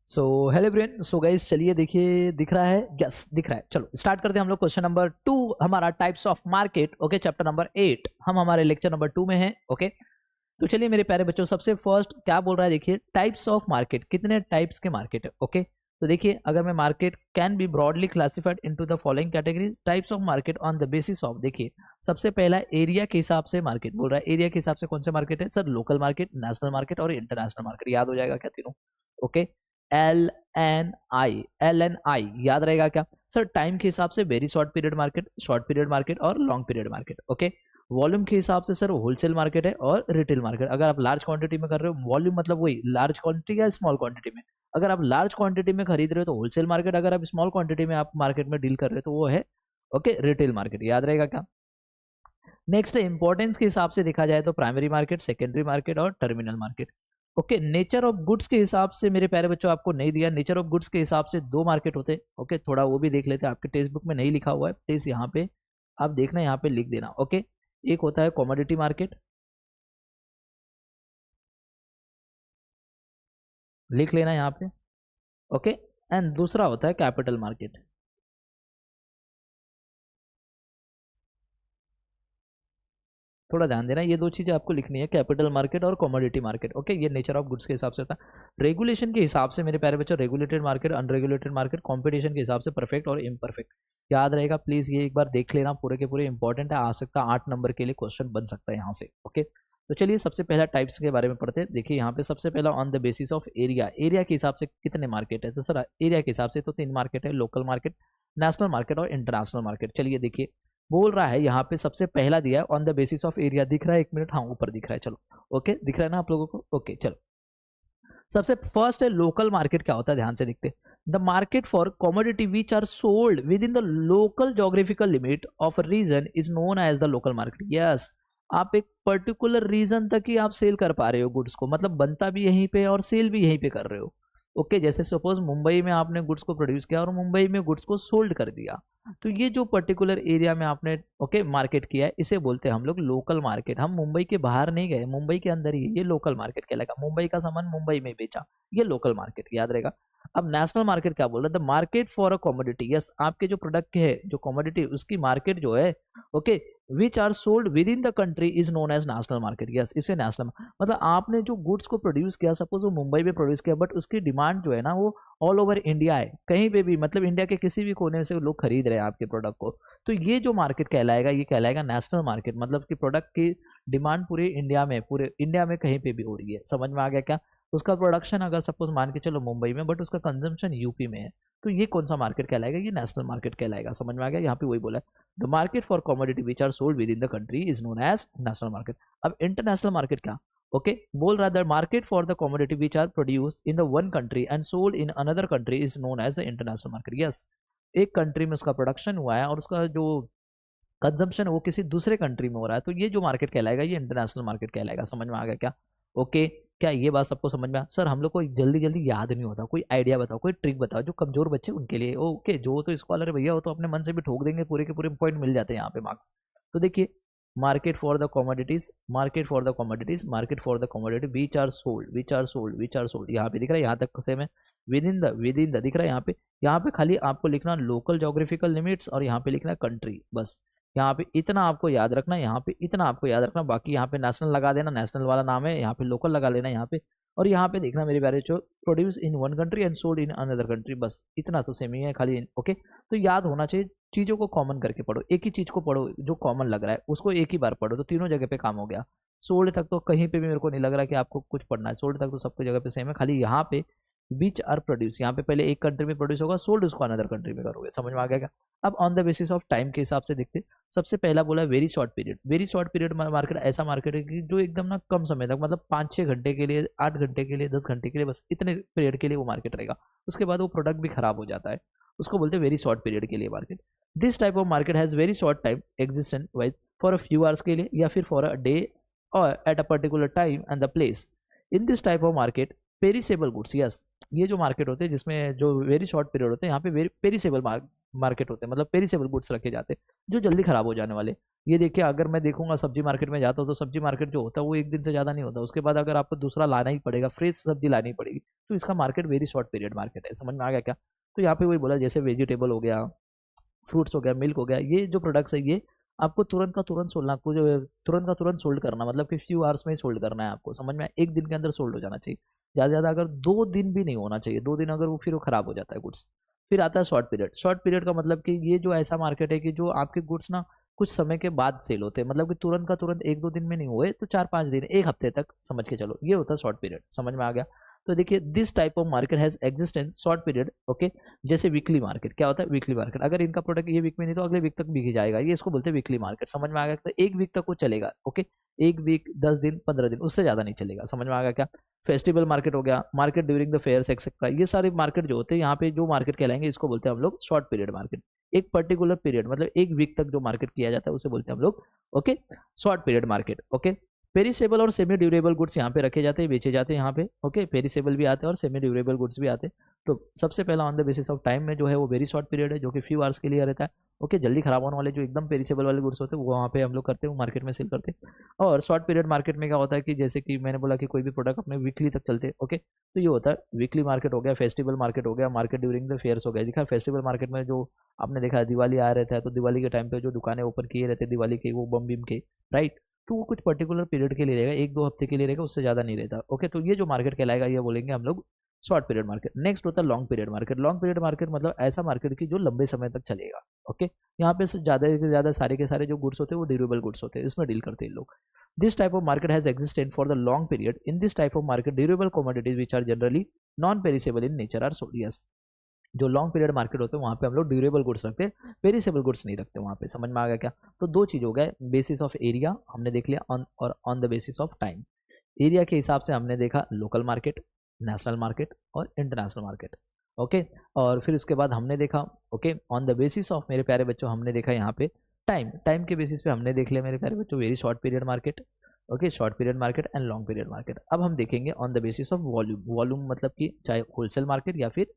So hello everyone. So guys चलिए देखिए, दिख रहा है? यस दिख रहा है। चलो स्टार्ट करते हैं हम लोग। क्वेश्चन नंबर 2 हमारा types of market. Okay, chapter number 8 हम हमारे लेक्चर नंबर 2 में हैं। ओके तो चलिए मेरे प्यारे बच्चों, सबसे फर्स्ट क्या बोल रहा है देखिए, टाइप्स ऑफ मार्केट। कितने टाइप्स के मार्केट है? ओके तो देखिए, अगर मैं market can be broadly classified into the following category types of market on the basis of. देखिए सबसे पहला एरिया के हिसाब से मार्केट बोल रहा है। एरिया के हिसाब से कौन से मार्केट है sir? Local market, national market और इंटरनेशनल मार्केट। याद हो जाएगा क्या तीनों? ओके एल एन आई याद रहेगा क्या सर? टाइम के हिसाब से very short period market, short period market और long period market. Okay volume के हिसाब से सर होलसेल मार्केट है और रिटेल मार्केट। अगर आप लार्ज क्वांटिटी में कर रहे हो, वॉल्यूम मतलब वही लार्ज क्वांटिटी या स्मॉल क्वांटिटी में। अगर आप लार्ज क्वांटिटी में खरीद रहे हो तो होलसेल मार्केट, अगर आप स्मॉल क्वांटिटी में आप मार्केट में डील कर रहे हो तो वो है ओके रिटेल मार्केट। याद रहेगा क्या? नेक्स्ट इंपॉर्टेंस के हिसाब से देखा जाए तो प्राइमरी मार्केट, सेकेंडरी मार्केट और terminal market. Okay nature of goods के हिसाब से मेरे प्यारे बच्चों आपको नहीं दिया। नेचर ऑफ गुड्स के हिसाब से दो मार्केट होते हैं। ओके थोड़ा वो भी देख लेते हैं, आपके टेक्स्ट बुक में नहीं लिखा हुआ है, प्लीज यहाँ पे आप देखना, यहाँ पे लिख देना। ओके एक होता है कॉमोडिटी मार्केट, लिख लेना यहाँ पे। ओके एंड दूसरा होता है कैपिटल मार्केट। थोड़ा ध्यान देना, ये दो चीजें आपको लिखनी है, कैपिटल मार्केट और कमोडिटी मार्केट। ओके ये नेचर ऑफ गुड्स के हिसाब से होता है। रेगुलेशन के हिसाब से मेरे प्यारे बच्चों, regulated market, unregulated market, competition के हिसाब से परफेक्ट और इम्परफेक्ट। याद रहेगा प्लीज, ये एक बार देख लेना, पूरे के पूरे इंपॉर्टेंट है, आ सकता है 8 नंबर के लिए क्वेश्चन बन सकता है यहाँ से। ओके तो चलिए सबसे पहला टाइप्स के बारे में पढ़ते हैं। देखिए यहाँ पे सबसे पहला on the basis of area. Area के हिसाब से कितने मार्केट है? तो सर एरिया के हिसाब से तो 3 मार्केट है, लोकल मार्केट, नेशनल मार्केट और इंटरनेशनल मार्केट। चलिए देखिए बोल रहा है यहाँ पे सबसे पहला दिया है on the basis of area. दिख रहा है? एक मिनट, हाँ ऊपर दिख रहा है। चलो ओके दिख रहा है ना आप लोगों को? ओके चलो सबसे फर्स्ट है लोकल मार्केट। क्या होता है ध्यान से देखते हैं। The market for commodity which are sold within the local geographical limit of region is known as the local market. Yes आप एक पर्टिकुलर रीजन तक ही आप सेल कर पा रहे हो गुड्स को, मतलब बनता भी यहीं पे और सेल भी यहीं पे कर रहे हो। ओके जैसे सपोज मुंबई में आपने गुड्स को प्रोड्यूस किया और मुंबई में गुड्स को सोल्ड कर दिया, तो ये जो पर्टिकुलर एरिया में आपने ओके मार्केट किया है, इसे बोलते हैं हम लोग लोकल मार्केट। हम मुंबई के बाहर नहीं गए, मुंबई के अंदर ही, ये लोकल मार्केट कहलाएगा। मुंबई का सामान मुंबई में बेचा, ये लोकल मार्केट। याद रहेगा। अब नेशनल मार्केट क्या बोल रहा है? The market for a commodity. Yes आपके जो प्रोडक्ट है, जो कमोडिटी, उसकी मार्केट जो है okay which are sold within the country is known as national market. Yes इसे नेशनल, मतलब आपने जो गुड्स को प्रोड्यूस किया, सपोज वो मुंबई में प्रोड्यूस किया, बट उसकी डिमांड जो है ना वो ऑल ओवर इंडिया है, कहीं पे भी, मतलब इंडिया के किसी भी कोने से लोग खरीद रहे हैं आपके प्रोडक्ट को। तो ये जो मार्केट कहलाएगा, ये कहलाएगा नेशनल मार्केट, मतलब कि प्रोडक्ट की डिमांड पूरे इंडिया में, पूरे इंडिया में कहीं पे भी हो रही है। समझ में आ गया क्या? उसका प्रोडक्शन अगर सपोज मान के चलो मुंबई में, बट उसका कंजम्पशन यूपी में है, तो ये कौन सा मार्केट कहलाएगा? ये नेशनल मार्केट कहलाएगा। समझ में आ गया? यहाँ पे वही बोला है, the market for commodity which are sold within the country is known as national market. अब इंटरनेशनल मार्केट क्या? ओके बोल रहा है the market for the commodity which are produce in the one country and sold in another country is known as the international market. Yes एक country में उसका production हुआ है और उसका जो कंजम्पशन वो किसी दूसरे कंट्री में हो रहा है, तो ये जो मार्केट कहलाएगा ये इंटरनेशनल मार्केट कहलाएगा। समझ में आ गया क्या? ओके क्या ये बात सबको समझ में आ? सर हम लोग को जल्दी जल्दी याद नहीं होता, कोई आइडिया बताओ, कोई ट्रिक बताओ जो कमजोर बच्चे उनके लिए। ओके जो तो स्कॉलर भैया हो तो अपने मन से भी ठोक देंगे, पूरे के पूरे पॉइंट मिल जाते हैं यहाँ पे मार्क्स। तो देखिए market for the commodities, market for the commodities, market for the commodity which are sold, which are sold, which are sold, यहाँ पे दिख रहा है, यहाँ तक सेम है। विद इन द दिख रहा है यहाँ पे खाली आपको लिखना लोकल जोग्राफिकल लिमिट्स और यहाँ पे लिखना कंट्री, बस यहाँ पे इतना आपको याद रखना, यहाँ पे इतना आपको याद रखना, बाकी यहाँ पे नेशनल लगा देना, नेशनल वाला नाम है, यहाँ पे लोकल लगा लेना यहाँ पे। और यहाँ पे देखना मेरे प्यारे जो produce in one country and sold in another country, बस इतना तो सेम ही है खाली। ओके तो याद होना चाहिए, चीज़ों को कॉमन करके पढ़ो, एक ही चीज़ को पढ़ो जो कॉमन लग रहा है उसको एक ही बार पढ़ो, तो तीनों जगह पे काम हो गया। सोल्ड तक तो कहीं पे भी मेरे को नहीं लग रहा कि आपको कुछ पढ़ना है, सोल्ड तक तो सबको जगह पे सेम है, खाली यहाँ पे विच आर प्रोड्यूस, यहाँ पे पहले एक कंट्री में प्रोड्यूस होगा, सोल्ड उसको अनदर कंट्री में करोगे। समझ में आ गया क्या? अब on the basis of time के हिसाब से देखते, सबसे पहला बोला very short period. Very short period market ऐसा मार्केट है कि जो एकदम ना कम समय तक, मतलब 5-6 घंटे के लिए, 8 घंटे के लिए, 10 घंटे के लिए, बस इतने पीरियड के लिए वो मार्केट रहेगा, उसके बाद वो प्रोडक्ट भी खराब हो जाता है, उसको बोलते हैं वेरी शॉर्ट पीरियड के लिए market. This type of market has very short time existence wise for a few hours के लिए या फिर फॉर अ डे और at a particular time and the place. In this type of market perishable goods, yes ये जो market होते हैं जिसमें जो वेरी शॉर्ट पीरियड होते हैं, यहाँ पे पेरिसेबल मार्केट होते हैं, मतलब पेरिसेबल गुड्स रखे जाते हैं जो जल्दी खराब हो जाने वाले, ये देखिए, अगर मैं देखूंगा सब्जी मार्केट में जाता हूँ तो सब्जी मार्केट जो होता है वो एक दिन से ज़्यादा नहीं होता, उसके बाद अगर आपको दूसरा लाना ही पड़ेगा, फ्रेश सब्जी लानी पड़ेगी, तो इसका market very short period market है। समझ में आ गया क्या? तो यहाँ पे वही बोला, जैसे वेजिटेबल हो गया, फ्रूट्स हो गया, मिल्क हो गया, ये जो प्रोडक्ट्स है ये आपको तुरंत का तुरंत सोल्ड, आपको जो है तुरंत का तुरंत सोल्ड करना, मतलब कि फ्यू आवर्स में ही सोल्ड करना है आपको। समझ में एक दिन के अंदर सोल्ड हो जाना चाहिए, ज़्यादा से ज़्यादा अगर 2 दिन भी नहीं होना चाहिए, 2 दिन अगर वो फिर वो खराब हो जाता है गुड्स। फिर आता है शॉर्ट पीरियड। शॉर्ट पीरियड का मतलब कि ये जो ऐसा मार्केट है कि जो आपके गुड्स ना कुछ समय के बाद सेल होते हैं, मतलब कि तुरंत का तुरंत 1-2 दिन में नहीं हुए तो 4-5 दिन, 1 हफ्ते तक समझ के चलो, ये होता है शॉर्ट पीरियड। समझ में आ गया? तो देखिए, this type of market has existence short period. Okay, जैसे वीकली मार्केट, क्या होता है वीकली मार्केट, अगर इनका प्रोडक्ट ये वीक में नहीं तो अगले वीक तक बिक ही जाएगा, ये इसको बोलते हैं वीकली मार्केट। समझ में आ गया? तो 1 वीक तक वो चलेगा। ओके, 1 वीक, 10 दिन, 15 दिन, उससे ज्यादा नहीं चलेगा। समझ में आ गया क्या? फेस्टिवल मार्केट हो गया, market during the fairs etcetera, ये सारे मार्केट जो होते हैं यहाँ पे जो मार्केट कहलाएंगे इसको बोलते हैं हम लोग शॉर्ट पीरियड मार्केट। एक पर्टिकुलर पीरियड मतलब 1 वीक तक जो मार्केट किया जाता है उसे बोलते हैं हम लोग okay short period market. Okay, perishable और सेमी ड्यूरेबल गुड्स यहाँ पे रखे जाते हैं, बेचे जाते हैं यहाँ पे। ओके, पेरिसेबल भी आते हैं और सेमी ड्यूरेबल गुड्स भी आते हैं। तो सबसे पहला on the basis of time में जो है वो वेरी शॉर्ट पीरियड है, जो कि फ्यू आवर्स के लिए रहता है। ओके, जल्दी खराब होने वाले जो एकदम पेरिसेबल वाले गुड्स होते हैं वो वहाँ पे हम लोग करते हैं, वो मार्केट में सेल करते हैं। और शॉर्ट पीरियड मार्केट में क्या होता है कि जैसे कि मैंने बोला कि कोई भी प्रोडक्ट अपने वीकली तक चलते हैं। ओके, तो ये होता है वीकली मार्केट हो गया, फेस्टिवल मार्केट हो गया, मार्केट ड्यूरिंग द फेयर्स हो गया। देखा, फेस्टिवल मार्केट में जो आपने देखा है दिवाली आ रहता है, तो दिवाली के टाइम पे जो दुकानें ओपन किए रहते हैं दिवाली के, वो बम बिम के, राइट, तो वो कुछ पर्टिकुलर पीरियड के लिए रहेगा, 1-2 हफ्ते के लिए रहेगा, उससे ज़्यादा नहीं रहता। ओके, तो ये जो मार्केट कहलाएगा ये बोलेंगे हम लोग शॉर्ट पीरियड मार्केट। नेक्स्ट होता है long period market. Long period market मतलब ऐसा मार्केट की जो लंबे समय तक चलेगा। ओके, यहाँ पे ज़्यादा से ज़्यादा सारे के सारे जो गुड्स होते हैं वो ड्यूरेबल गुड्स होते हैं, इसमें डील करते हैं लोग। This type of market has existed for the long period. In this type of market durable commodities which are generally non perishable in nature are sold. Yes, जो लॉन्ग पीरियड मार्केट होते हैं वहाँ पे हम लोग ड्यूरेबल गुड्स रखते हैं, perishable goods नहीं रखते वहाँ पे। समझ में आ गया क्या? तो दो चीज़ हो गए, बेसिस ऑफ एरिया हमने देख लिया और on the basis of time. Area के हिसाब से हमने देखा लोकल मार्केट, नेशनल मार्केट और इंटरनेशनल मार्केट। ओके, और फिर उसके बाद हमने देखा okay on the basis of मेरे प्यारे बच्चों हमने देखा यहाँ पे टाइम। टाइम के बेसिस पे हमने देख लिया मेरे प्यारे बच्चों very short period market. Okay, short period market and long period market. अब हम देखेंगे on the basis of volume. Volume मतलब कि चाहे होलसेल मार्केट या फिर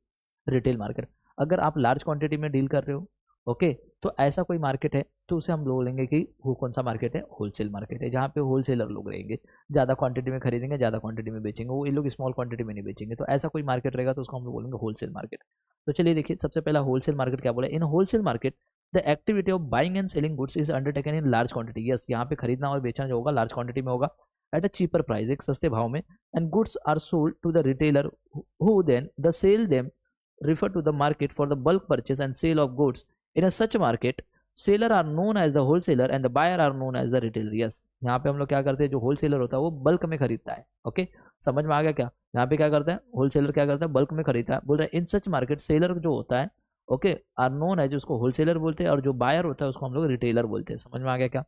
रिटेल मार्केट। अगर आप लार्ज क्वांटिटी में डील कर रहे हो ओके, तो ऐसा कोई मार्केट है तो उसे हम बोलेंगे कि वो कौन सा मार्केट है, होलसेल मार्केट है, जहाँ पे होलसेलर लोग रहेंगे, ज़्यादा क्वांटिटी में खरीदेंगे, ज़्यादा क्वांटिटी में बेचेंगे, वो ये लोग स्मॉल क्वांटिटी में नहीं बेचेंगे। तो ऐसा कोई मार्केट रहेगा तो उसको हम लोग बोलेंगे होलसेल मार्केट। तो चलिए देखिए, सबसे पहला होलसेल मार्केट क्या बोला, इन wholesale market the activity of buying and selling goods is undertaken in large quantity. Yes, यहाँ पे खरीदना और बेचना जो होगा लार्ज क्वांटिटी में होगा, एट अ चीपर प्राइस, एक सस्ते भाव में। And goods are sold to the retailer who then the sell them refer to the market for the bulk purchase and sale of goods. In a such market, seller are known as the wholesaler and the buyer are known as the retailer. Yes, यहाँ पे हम लोग क्या करते हैं, जो wholesaler होता है वो बल्क में खरीदता है। ओके, समझ में आ गया क्या? यहाँ पे क्या करता है होलसेलर, क्या करता है बल्क में खरीदता है। बोल रहा है इन सच मार्केट सेलर जो होता है ओके आर नोन एज, उसको होलसेलर बोलते हैं, और जो बायर होता है उसको हम लोग रिटेलर बोलते हैं। समझ में आ गया क्या?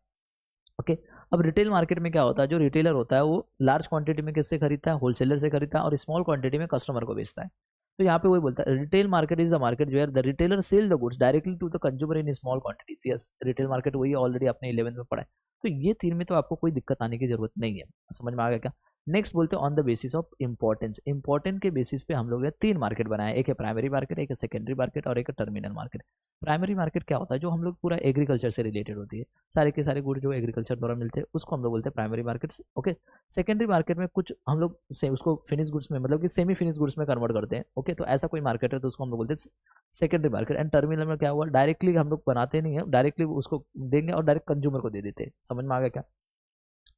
ओके, अब रिटेल मार्केट में क्या होता है, जो रिटेलर होता है वो लार्ज क्वांटिटी में किससे खरीदता है, होलसेलर से खरीदता है, और स्मॉल क्वांटिटी में कस्टमर को बेचता है। तो यहाँ पे वही बोलता है retail market is the market where the retailer sell the goods directly to the consumer in small quantities. Yes, retail market वही ऑलरेडी आपने 11th में पढ़ा है। तो ये 3 में तो आपको कोई दिक्कत आने की जरूरत नहीं है। समझ में आ गया क्या? नेक्स्ट बोलते हैं on the basis of importance. Important के बेसिस पे हम लोग ने 3 मार्केट बनाए, एक है प्राइमरी मार्केट, एक है सेकेंडरी मार्केट और एक है टर्मिनल मार्केट। प्राइमरी मार्केट क्या होता है, जो हम लोग पूरा एग्रीकल्चर से रिलेटेड होती है, सारे के सारे गुड जो एग्रीकल्चर द्वारा मिलते हैं उसको हम लोग बोलते हैं primary market. Okay, secondary market में कुछ हम लोग से उसको फिनिश गुड्स में मतलब कि सेमी फिनिश गुड्स में कन्वर्ट करते हैं। ओके, तो ऐसा कोई मार्केट है तो उसको हम लोग बोलते हैं सेकेंडरी मार्केट। एंड टर्मिनल में क्या हुआ, डायरेक्टली हम लोग बनाते नहीं है, डायरेक्टली उसको देंगे और डायरेक्ट कंज्यूमर को दे देते हैं। समझ में आ गया क्या?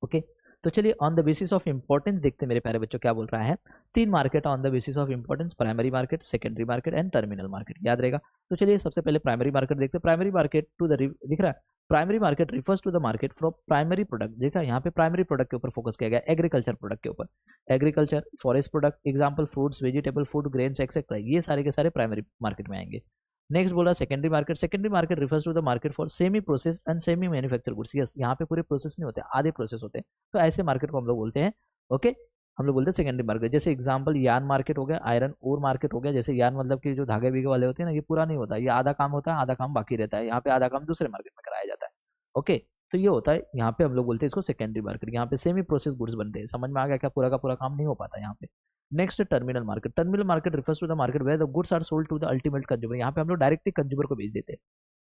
ओके, तो चलिए on the basis of importance देखते हैं मेरे प्यारे बच्चों क्या बोल रहा है। 3 market on the basis of importance, primary market, secondary market and terminal market, याद रहेगा। तो चलिए सबसे पहले प्राइमरी मार्केट देखते हैं। प्राइमरी मार्केट टू द दिख रहा है, primary market refers to the market from primary product. देखा यहाँ पे प्राइमरी प्रोडक्ट के ऊपर फोकस किया गया, एग्रीकल्चर प्रोडक्ट के ऊपर, agriculture forest product example fruits vegetable food grains etcetera, ये सारे के सारे प्राइमरी मार्केट में आएंगे। नेक्स्ट बोला secondary market. Secondary market refers to the market for semi process and semi manufacture goods. Yes, यहाँ पे पूरे प्रोसेस नहीं होते, आधे प्रोसेस होते हैं, तो ऐसे मार्केट को हम लोग बोलते हैं ओके हम लोग बोलते हैं सेकेंडरी मार्केट। जैसे एग्जांपल यार्न मार्केट हो गया, आयरन ओर मार्केट हो गया। जैसे यार्न मतलब कि जो धागे बीगे वाले होते हैं ना, ये पूरा नहीं होता, ये आधा काम होता है, आधा काम बाकी रहता है, यहाँ पे आधा काम दूसरे मार्केट में कराया जाता है। ओके, तो ये होता है यहाँ पे हम लोग बोलते हैं इसको सेकेंडरी मार्केट। यहाँ पे सेमी प्रोसेस गुड्स बनते हैं। समझ में आ गया क्या? पूरा का पूरा काम नहीं हो पाता यहाँ पे। Next terminal market. Terminal market refers to the market where the goods are sold to the ultimate consumer. यहाँ पे हम लोग डायरेक्टली कंज्यूमर को बेच देते हैं।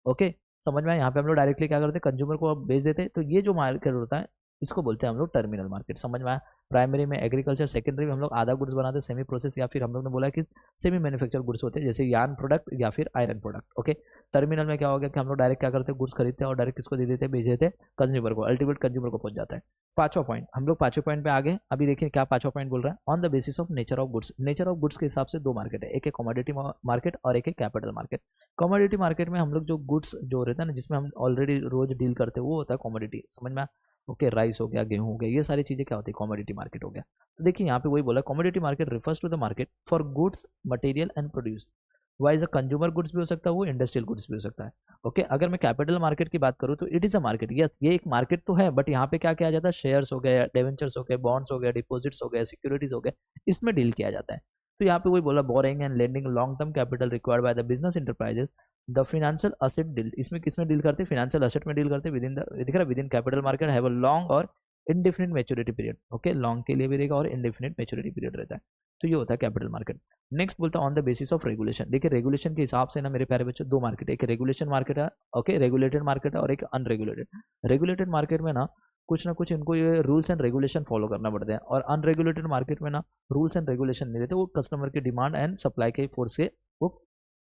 ओके, समझ में आया। यहाँ पे हम लोग डायरेक्टली क्या करते हैं, कंज्यूमर को बेच देते हैं। तो ये जो मार्केट होता है इसको बोलते हैं हम लोग टर्मिनल मार्केट। समझ में आया। प्राइमरी में एग्रीकल्चर, सेकेंडरी में हम लोग आधा गुड्स बनाते हैं सेमी प्रोसेस, या फिर हम लोग ने बोला कि सेमी मैन्युफैक्चर गुड्स होते हैं जैसे यार्न प्रोडक्ट या फिर आयरन प्रोडक्ट। ओके, टर्मिनल में क्या हो गया कि हम लोग डायरेक्ट क्या करते हैं, गुड्स खरीदते हैं और डायरेक्ट किसको दे देते हैं, बेच देते हैं कंज्यूमर को, अल्टीमेट कंज्यूमर को पहुंच जाता है। पांचवा पॉइंट, हम लोग पांचवें पॉइंट पे आ गए। अभी देखिए क्या पांचवा पॉइंट बोल रहा है, on the basis of nature of goods. Nature of goods के हिसाब से दो मार्केट है, एक है कमोडिटी मार्केट और एक है कैपिटल मार्केट। कमोडिटी मार्केट में हम लोग जो गुड्स जो रहता है ना, जिसमें हम ऑलरेडी रोज डील करते हैं, वो होता है कमोडिटी। समझ में। ओके, राइस हो गया, गेहूं हो गया, ये सारी चीजें क्या होती है, कमोडिटी मार्केट हो गया। तो देखिए यहाँ पे वही बोला, commodity market refers to the market for goods material and produce. Wise consumer goods भी हो सकता है, वो इंडस्ट्रियल गुड्स भी हो सकता है। ओके, अगर मैं कैपिटल मार्केट की बात करूँ तो it is a market. Yes, ये एक मार्केट तो है, बट यहाँ पे क्या किया जाता है, शेयर्स हो गए, डिवेंचर्स हो गए, बॉन्ड्स हो गए, डिपॉजिट्स हो गए, सिक्योरिटीज हो गए, इसमें डील किया जाता है। तो यहाँ पे वही बोला, boring and lending long term capital required by the business enterprises the financial asset deal. इसमें किसमें डील करते हैं, फाइनेंशियल असेट में डील करते हैं। विद इन द, दिख रहा है, within capital market have a long और indefinite maturity period. Okay, long के लिए भी रहेगा और इंडेफिनिट मैच्योरिटी पीरियड रहता है। तो ये होता है कैपिटल मार्केट। नेक्स्ट बोलता है on the basis of regulation. देखिए रेगुलेशन के हिसाब से ना मेरे प्यारे बच्चों, दो मार्केट है, एक रेगुलेशन मार्केट है, ओके, रेगुलेटेड मार्केट है, और एक अनरेगुलेटेड। रेगुलेटेड मार्केट में ना कुछ इनको ये रूल्स एंड रेगुलेशन फॉलो करना पड़ते हैं, और अनरेगुलेटेड मार्केट में ना रूल्स एंड रेगुलेशन नहीं रहते, वो कस्टमर के डिमांड एंड सप्लाई के फोर्स से वो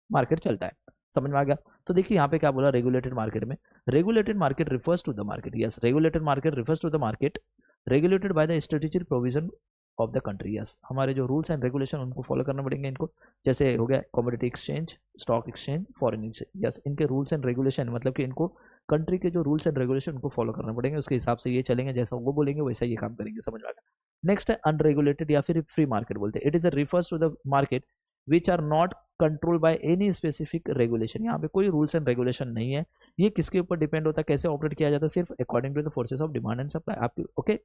मार्केट चलता है। समझ में आ गया। तो देखिए यहाँ पे क्या बोला, रेगुलेटेड मार्केट में, regulated market refers to the market. Yes, regulated market refers to the market regulated by the strategic provision of the country. Yes, हमारे जो रूल्स एंड रेगुलेशन उनको फॉलो करना पड़ेंगे इनको, जैसे हो गया commodity exchange, stock exchange, foreign exchange. Yes, इनके रूल्स एंड रेगुलेशन मतलब कि इनको कंट्री के जो रूल्स एंड रेगुलेशन उनको फॉलो करना पड़ेंगे, उसके हिसाब से ये चलेंगे, जैसा वो बोलेंगे वैसा ये काम करेंगे। समझ में आ गया। नेक्स्ट है अनरेगुलेटेड या फिर फ्री मार्केट बोलते हैं। It is a refers to the market which are not control by any specific regulation. यहाँ पे कोई रूल्स एंड रेगुलेशन नहीं है, ये किसके ऊपर डिपेंड होता है, कैसे ऑपरेट किया जाता है, सिर्फ according to the forces of demand and supply आपकी। ओके,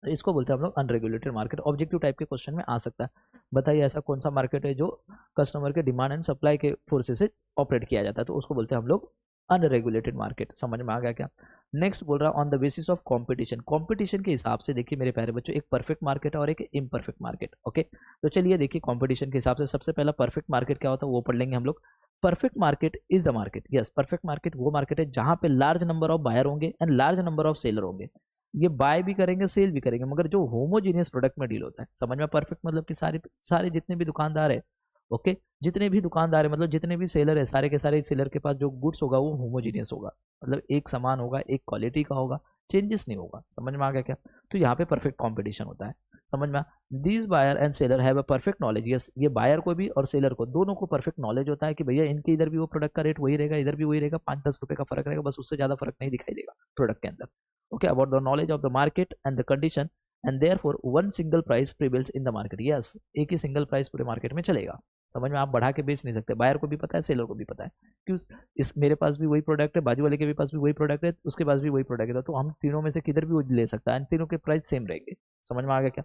इसको बोलते हैं हम लोग अनरेगुलेटेड मार्केट। ऑब्जेक्टिव टाइप के क्वेश्चन में आ सकता है, बताइए ऐसा कौन सा मार्केट है जो कस्टमर के डिमांड एंड सप्लाई के फोर्सेस से ऑपरेट किया जाता है, तो उसको बोलते हैं हम लोग अनरेगुलेटेड मार्केट। समझ में आ गया क्या। नेक्स्ट बोल रहा है on the basis of competition. Competition के हिसाब से देखिए मेरे प्यारे बच्चों, एक परफेक्ट मार्केट है और एक इम्परफेक्ट मार्केट। ओके, तो चलिए देखिए कंपटीशन के हिसाब से सबसे पहला परफेक्ट मार्केट क्या होता है वो पढ़ लेंगे हम लोग। Perfect market is the market. Yes, perfect market वो मार्केट है जहां पे लार्ज नंबर ऑफ बायर होंगे and large number of seller होंगे। ये बाय भी करेंगे, सेल भी करेंगे, मगर जो होमोजीनियस प्रोडक्ट में डील होता है। समझ में। परफेक्ट मतलब कि सारे जितने भी दुकानदार है, ओके, जितने भी दुकानदार है मतलब जितने भी सेलर है, सारे के सारे सेलर के पास जो गुड्स होगा वो होमोजीनियस होगा, मतलब एक समान होगा, एक क्वालिटी का होगा, चेंजेस नहीं होगा। समझ में आ गया क्या। तो यहाँ पे परफेक्ट कॉम्पिटिशन होता है। समझ में। These buyer and seller have a perfect knowledge. Yes, ये बायर को भी और सेलर को दोनों को परफेक्ट नॉलेज होता है कि भैया इनके इधर भी वो प्रोडक्ट का रेट वही रहेगा, इधर भी वही रहेगा, 5-10 रुपए का फर्क रहेगा, बस उससे ज्यादा फर्क नहीं दिखाई देगा प्रोडक्ट के अंदर। Okay, about the knowledge of the market and the condition and therefore one single price prevails in the market. Yes, एक ही सिंगल प्राइस पूरे मार्केट में चलेगा। समझ में। आप बढ़ा के बेच नहीं सकते, बायर को भी पता है, सेलर को भी पता है, क्यों इस मेरे पास भी वही प्रोडक्ट है, बाजू वाले के भी पास भी वही प्रोडक्ट है, उसके पास भी वही प्रोडक्ट है, तो हम तीनों में से किधर भी वो ले सकता है, तीनों के प्राइस सेम रहेंगे। समझ में आ गया क्या।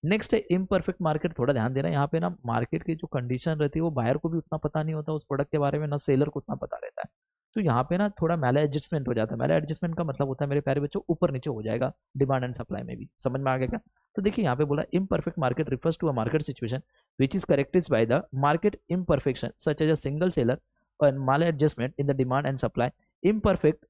नेक्स्ट है इम्परफेक्ट मार्केट। थोड़ा ध्यान देना, यहाँ पे ना मार्केट की जो कंडीशन रहती है वो बायर को भी उतना पता नहीं होता उस प्रोडक्ट के बारे में, ना सेलर को उतना पता रहता है। तो यहाँ पे ना थोड़ा मैले एडजस्टमेंट हो जाता है। मैले एडजस्टमेंट का मतलब होता है मेरे प्यारे बच्चों, ऊपर नीचे हो जाएगा डिमांड एंड सप्लाई में भी। समझ में आ गया क्या। तो देखिए यहाँ पे बोला imperfect market refers to a market situation which is characterized by the market imperfection such as a single seller and maladjustment in the demand and supply, imperfect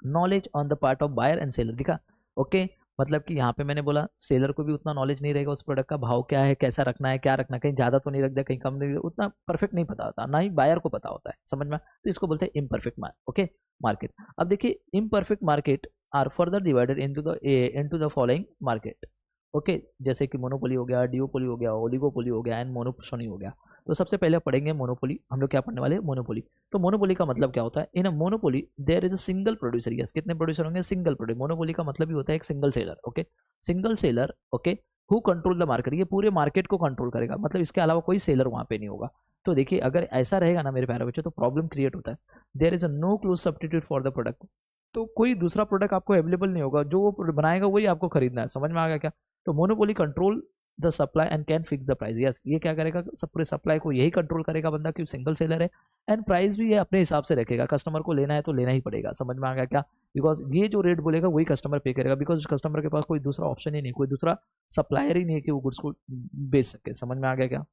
knowledge on the part of buyer and seller। दिखा। Okay, मतलब कि यहाँ पे मैंने बोला seller को भी उतना नॉलेज नहीं रहेगा उस प्रोडक्ट का भाव क्या है, कैसा रखना है, क्या रखना है, कहीं ज्यादा तो नहीं रख दिया, कहीं कम नहीं, उतना परफेक्ट नहीं पता होता, ना ही बायर को पता होता है। समझ में। तो इसको बोलते हैं इम्परफेक्ट ओके मार्केट। अब देखिए imperfect market are further divided into the following market. Okay, जैसे कि मोनोपोली हो गया, डिओपोली हो गया, ओलिगोपोली हो गया एंड मोनोपोली हो गया। तो सबसे पहले पढ़ेंगे मोनोपोली। हम लोग क्या पढ़ने वाले हैं, मोनोपोली। तो मोनोपोली का मतलब क्या होता है, in a monopoly there is a single producer. Yes, कितने प्रोड्यूसर होंगे, सिंगल प्रोड्यूसर। मोनोपोली का मतलब ही होता है एक single seller. Okay, single seller. Okay, who control the market, ये पूरे मार्केट को कंट्रोल करेगा, मतलब इसके अलावा कोई सेलर वहां पे नहीं होगा। तो देखिए अगर ऐसा रहेगा ना मेरे प्यारे बच्चों, तो प्रॉब्लम क्रिएट होता है। There is a no close substitute for the product. तो कोई दूसरा प्रोडक्ट आपको अवेलेबल नहीं होगा, जो वो बनाएगा वही आपको खरीदना है। समझ में आ गया क्या। तो monopoly control the supply and can fix the price. Yes, ये क्या करेगा, सब पूरे सप्लाई को यही कंट्रोल करेगा बंदा, क्योंकि सिंगल सेलर है, एंड प्राइस भी ये अपने हिसाब से रखेगा। कस्टमर को लेना है तो लेना ही पड़ेगा। समझ में आ गया क्या। बिकॉज ये जो रेट बोलेगा वही कस्टमर पे करेगा, बिकॉज कस्टमर के पास कोई दूसरा ऑप्शन ही नहीं, कोई दूसरा सप्लायर ही नहीं है कि वो गुड्स को बेच सके। समझ में आ गया क्या।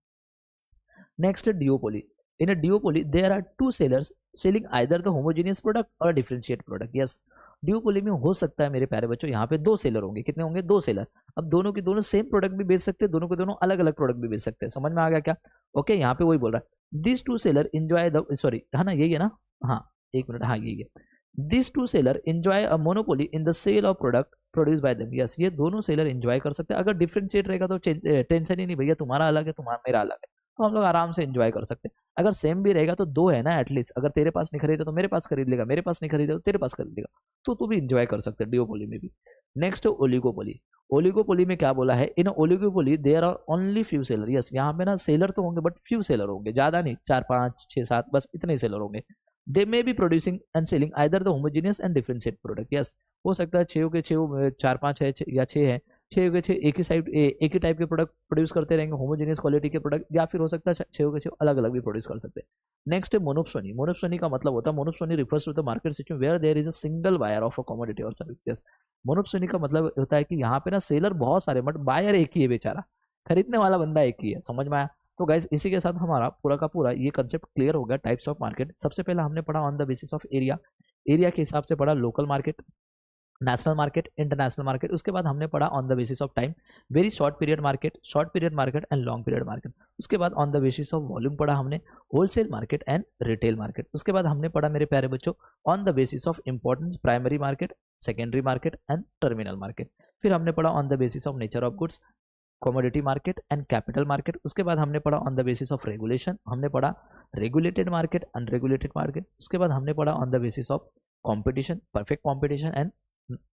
नेक्स्ट है duopoly. In a duopoly there are two sellers selling either the homogeneous product और डिफरेंशिएट प्रोडक्ट। यस, ड्यूओपोली में हो सकता है मेरे प्यारे बच्चों यहाँ पे दो सेलर होंगे। कितने होंगे? दो सेलर। अब दोनों के दोनों सेम प्रोडक्ट भी बेच सकते हैं, दोनों के दोनों अलग अलग प्रोडक्ट भी बेच सकते हैं। समझ में आ गया क्या? ओके, यहाँ पे वही बोल रहा है this two seller enjoy the, sorry है ना, यही है ना, हाँ एक मिनट, हाँ यही है, this two seller enjoy a monopoly in the sale of product produce by them. Yes, ये दोनों सेलर एंजॉय कर सकते हैं। अगर डिफरेंशिएट रहेगा तो टेंशन ही नहीं, भैया तुम्हारा अलग है, तुम्हारा मेरा अलग है, तो हम लोग आराम से एंजॉय कर सकते हैं। अगर सेम भी रहेगा तो दो है ना एटलीस्ट, अगर तेरे पास नहीं खरीदा तो मेरे पास खरीद लेगा, मेरे पास नहीं खरीदा तो तेरे पास खरीद लेगा, तो तू भी एंजॉय कर सकते हैं ड्यूओपोली में भी। Next oligopoly. ओलिगोपोली में क्या बोला है? In oligopoly there are only few seller. Yes, यहाँ पे ना सेलर तो होंगे बट फ्यू सेलर होंगे, ज्यादा नहीं, 4 5 6 7 बस इतने ही सेलर होंगे। They may be producing and selling either the homogeneous and differentiate product. Yes, हो सकता है 6 के 6 4 5 है या 6 है, 6 के 6 एक ही साइड एक ही टाइप के प्रोडक्ट प्रोड्यूस करते रहेंगे, होमोजेनियस क्वालिटी के प्रोडक्ट, या फिर हो सकता है 6 के 6 अलग अलग भी प्रोड्यूस कर सकते हैं। नेक्स्ट है मोनोप्सोनी। मोनोप्सोनी का मतलब होता है, monopsony refers to the market system where there is a single buyer of a commodity और सर्विस। यस, मोनोप्सोनी का मतलब होता है कि यहाँ पे ना सेलर बहुत सारे बट बायर एक ही है बेचारा, खरीदने वाला बंदा एक ही है। समझ में आया? तो गाइस इसी के साथ हमारा पूरा का पूरा ये कंसेप्ट क्लियर हो गया टाइप्स ऑफ मार्केट। सबसे पहले हमने पढ़ा on the basis of area, area के हिसाब से पढ़ा local market, national market, international market. उसके बाद हमने पढ़ा on the basis of time, very short period market and long period market. उसके बाद on the basis of volume पढ़ा हमने wholesale market and retail market. उसके बाद हमने पढ़ा मेरे प्यारे बच्चों on the basis of importance primary market, secondary market and terminal market. फिर हमने पढ़ा on the basis of nature of goods, commodity market and capital market. उसके बाद हमने पढ़ा on the basis of regulation, हमने पढ़ा रेगुलेटेड मार्केट, अनरेगुलेटेड मार्केट। उसके बाद हमने पढ़ा on the basis of competition, perfect competition and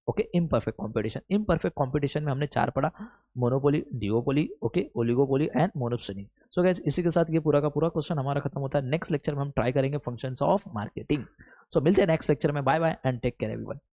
okay imperfect competition. Imperfect competition में हमने 4 पढ़ा, monopoly, डिओपोली, okay oligopoly and monopoly. So guys इसी के साथ ये पूरा का पूरा क्वेश्चन हमारा खत्म होता है। नेक्स्ट लेक्चर में हम ट्राई करेंगे फंक्शंस ऑफ मार्केटिंग। सो मिलते हैं नेक्स्ट लेक्चर में। Bye bye and take care everyone.